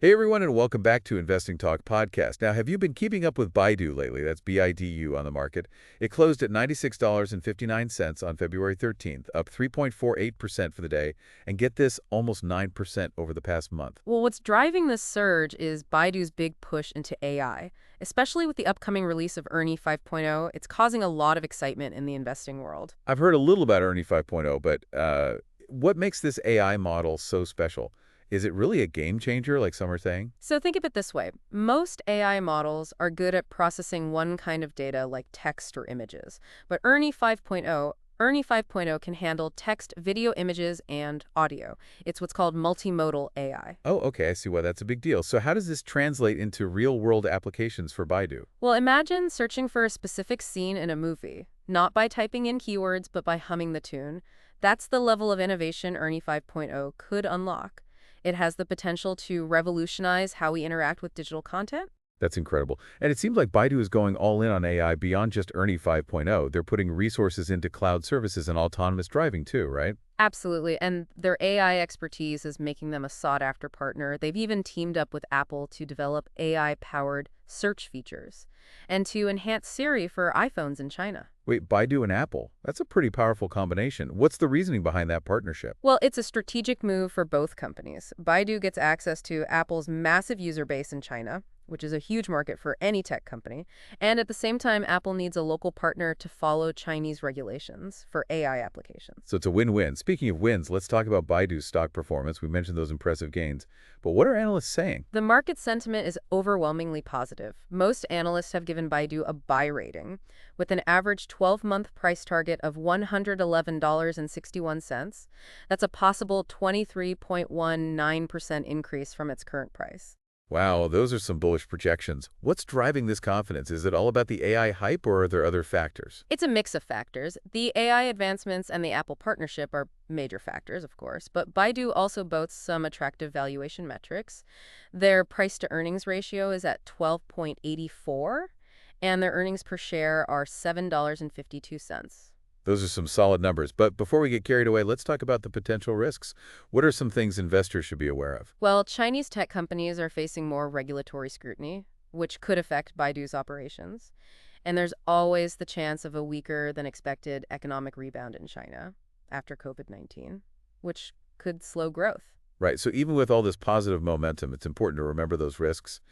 Hey everyone, and welcome back to Investing Talk Podcast. Now, have you been keeping up with Baidu lately? That's BIDU on the market. It closed at $96.59 on February 13th, up 3.48% for the day, and get this, almost 9% over the past month. Well, what's driving this surge is Baidu's big push into AI. Especially with the upcoming release of Ernie 5.0, it's causing a lot of excitement in the investing world. I've heard a little about Ernie 5.0, but what makes this AI model so special? Is it really a game changer, like some are saying? So think of it this way. Most AI models are good at processing one kind of data like text or images. But Ernie 5.0 can handle text, video, images, and audio. It's what's called multimodal AI. Oh, okay, I see why that's a big deal. So how does this translate into real-world applications for Baidu? Well, imagine searching for a specific scene in a movie, not by typing in keywords, but by humming the tune. That's the level of innovation Ernie 5.0 could unlock. It has the potential to revolutionize how we interact with digital content. That's incredible. And it seems like Baidu is going all in on AI beyond just Ernie 5.0. They're putting resources into cloud services and autonomous driving too, right? Absolutely. And their AI expertise is making them a sought-after partner. They've even teamed up with Apple to develop AI-powered search features and to enhance Siri for iPhones in China. Wait, Baidu and Apple? That's a pretty powerful combination. What's the reasoning behind that partnership? Well, it's a strategic move for both companies. Baidu gets access to Apple's massive user base in China, which is a huge market for any tech company. And at the same time, Apple needs a local partner to follow Chinese regulations for AI applications. So it's a win-win. Speaking of wins, let's talk about Baidu's stock performance. We mentioned those impressive gains. But what are analysts saying? The market sentiment is overwhelmingly positive. Most analysts have given Baidu a buy rating, with an average 12-month price target of $111.61. That's a possible 23.19% increase from its current price. Wow, those are some bullish projections. What's driving this confidence? Is it all about the AI hype, or are there other factors? It's a mix of factors. The AI advancements and the Apple partnership are major factors, of course, but Baidu also boasts some attractive valuation metrics. Their price-to-earnings ratio is at 12.84, and their earnings per share are $7.52. Those are some solid numbers. But before we get carried away, let's talk about the potential risks. What are some things investors should be aware of? Well, Chinese tech companies are facing more regulatory scrutiny, which could affect Baidu's operations. And there's always the chance of a weaker than expected economic rebound in China after COVID-19, which could slow growth. Right, so even with all this positive momentum, it's important to remember those risks.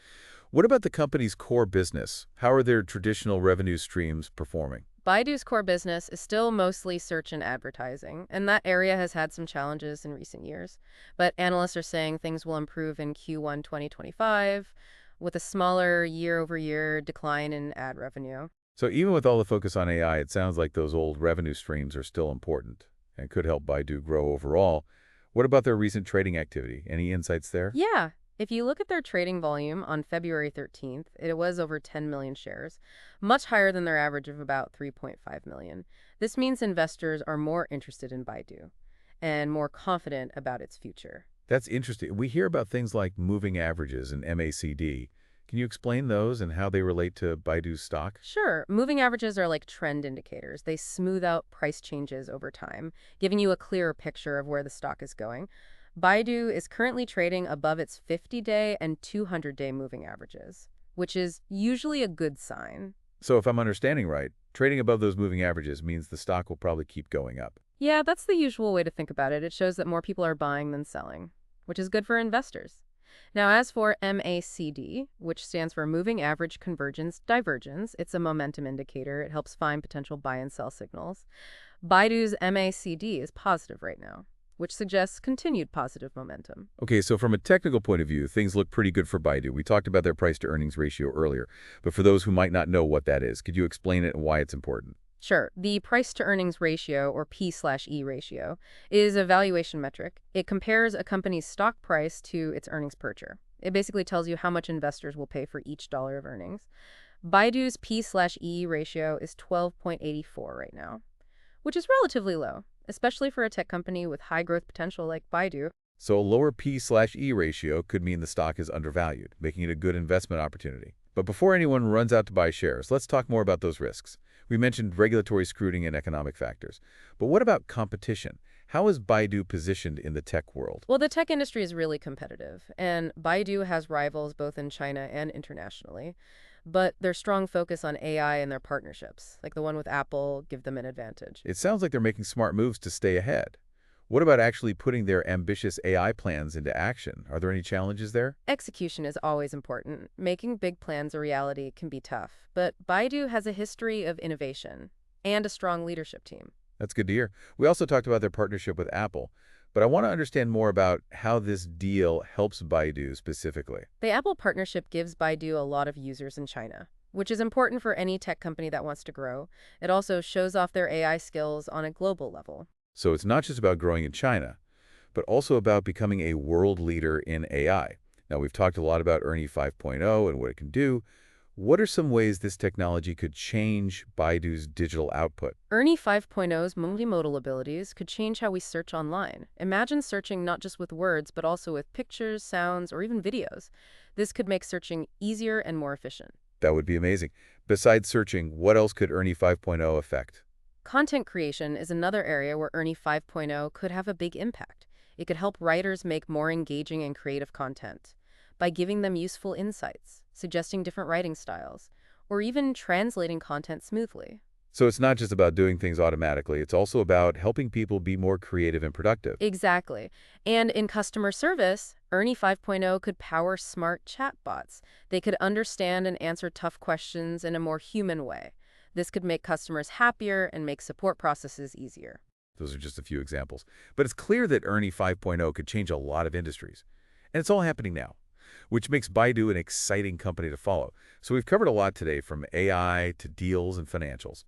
What about the company's core business? How are their traditional revenue streams performing? Baidu's core business is still mostly search and advertising, and that area has had some challenges in recent years. But analysts are saying things will improve in Q1 2025, with a smaller year-over-year decline in ad revenue. So even with all the focus on AI, it sounds like those old revenue streams are still important and could help Baidu grow overall. What about their recent trading activity? Any insights there? Yeah, if you look at their trading volume on February 13th, it was over 10 million shares, much higher than their average of about 3.5 million. This means investors are more interested in Baidu and more confident about its future. That's interesting. We hear about things like moving averages and MACD. Can you explain those and how they relate to Baidu's stock? Sure, moving averages are like trend indicators. They smooth out price changes over time, giving you a clearer picture of where the stock is going. Baidu is currently trading above its 50-day and 200-day moving averages, which is usually a good sign. So if I'm understanding right, trading above those moving averages means the stock will probably keep going up. Yeah, that's the usual way to think about it. It shows that more people are buying than selling, which is good for investors. Now, as for MACD, which stands for Moving Average Convergence Divergence, it's a momentum indicator. It helps find potential buy and sell signals. Baidu's MACD is positive right now, which suggests continued positive momentum. Okay, so from a technical point of view, things look pretty good for Baidu. We talked about their price-to-earnings ratio earlier, but for those who might not know what that is, could you explain it and why it's important? Sure, the price-to-earnings ratio, or P/E ratio, is a valuation metric. It compares a company's stock price to its earnings per share. It basically tells you how much investors will pay for each dollar of earnings. Baidu's P/E ratio is 12.84 right now, which is relatively low, especially for a tech company with high growth potential like Baidu. So a lower P/E ratio could mean the stock is undervalued, making it a good investment opportunity. But before anyone runs out to buy shares, let's talk more about those risks. We mentioned regulatory scrutiny and economic factors. But what about competition? How is Baidu positioned in the tech world? Well, the tech industry is really competitive, and Baidu has rivals both in China and internationally. But their strong focus on AI and their partnerships, like the one with Apple, give them an advantage. It sounds like they're making smart moves to stay ahead. What about actually putting their ambitious AI plans into action? Are there any challenges there? Execution is always important. Making big plans a reality can be tough, but Baidu has a history of innovation and a strong leadership team. That's good to hear. We also talked about their partnership with Apple, but I want to understand more about how this deal helps Baidu specifically. The Apple partnership gives Baidu a lot of users in China, which is important for any tech company that wants to grow. It also shows off their AI skills on a global level. So it's not just about growing in China, but also about becoming a world leader in AI. Now, we've talked a lot about ERNIE 5.0 and what it can do. What are some ways this technology could change Baidu's digital output? ERNIE 5.0's multimodal abilities could change how we search online. Imagine searching not just with words, but also with pictures, sounds, or even videos. This could make searching easier and more efficient. That would be amazing. Besides searching, what else could ERNIE 5.0 affect? Content creation is another area where ERNIE 5.0 could have a big impact. It could help writers make more engaging and creative content by giving them useful insights, suggesting different writing styles, or even translating content smoothly. So it's not just about doing things automatically. It's also about helping people be more creative and productive. Exactly. And in customer service, ERNIE 5.0 could power smart chatbots. They could understand and answer tough questions in a more human way. This could make customers happier and make support processes easier. Those are just a few examples. But it's clear that ERNIE 5.0 could change a lot of industries. And it's all happening now, which makes Baidu an exciting company to follow. So we've covered a lot today, from AI to deals and financials.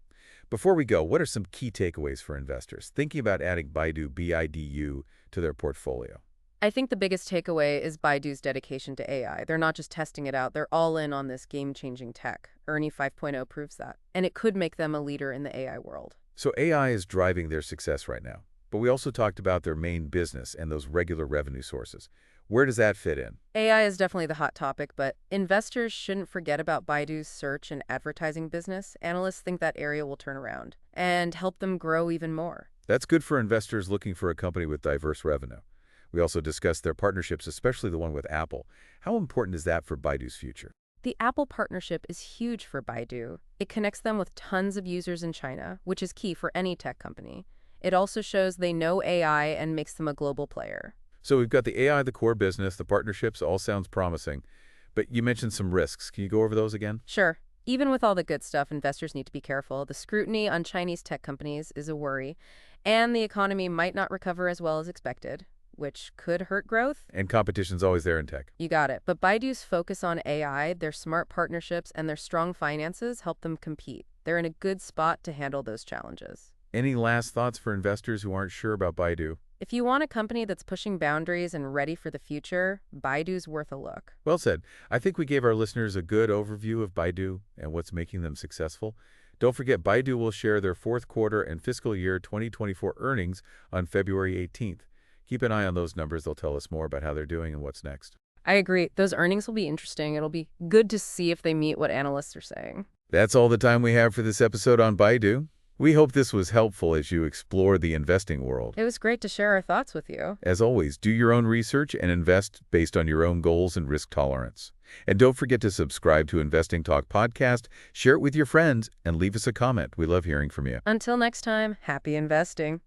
Before we go, what are some key takeaways for investors thinking about adding Baidu BIDU to their portfolio? I think the biggest takeaway is Baidu's dedication to AI. They're not just testing it out, they're all in on this game-changing tech. ERNIE 5.0 proves that. And it could make them a leader in the AI world. So AI is driving their success right now. But we also talked about their main business and those regular revenue sources. Where does that fit in? AI is definitely the hot topic, but investors shouldn't forget about Baidu's search and advertising business. Analysts think that area will turn around and help them grow even more. That's good for investors looking for a company with diverse revenue. We also discussed their partnerships, especially the one with Apple. How important is that for Baidu's future? The Apple partnership is huge for Baidu. It connects them with tons of users in China, which is key for any tech company. It also shows they know AI and makes them a global player. So we've got the AI, the core business, the partnerships, all sounds promising. But you mentioned some risks. Can you go over those again? Sure. Even with all the good stuff, investors need to be careful. The scrutiny on Chinese tech companies is a worry, and the economy might not recover as well as expected, which could hurt growth. And competition's always there in tech. You got it. But Baidu's focus on AI, their smart partnerships, and their strong finances help them compete. They're in a good spot to handle those challenges. Any last thoughts for investors who aren't sure about Baidu? If you want a company that's pushing boundaries and ready for the future, Baidu's worth a look. Well said. I think we gave our listeners a good overview of Baidu and what's making them successful. Don't forget, Baidu will share their fourth quarter and fiscal year 2024 earnings on February 18th. Keep an eye on those numbers. They'll tell us more about how they're doing and what's next. I agree. Those earnings will be interesting. It'll be good to see if they meet what analysts are saying. That's all the time we have for this episode on Baidu. We hope this was helpful as you explore the investing world. It was great to share our thoughts with you. As always, do your own research and invest based on your own goals and risk tolerance. And don't forget to subscribe to Investing Talk Podcast, share it with your friends, and leave us a comment. We love hearing from you. Until next time, happy investing.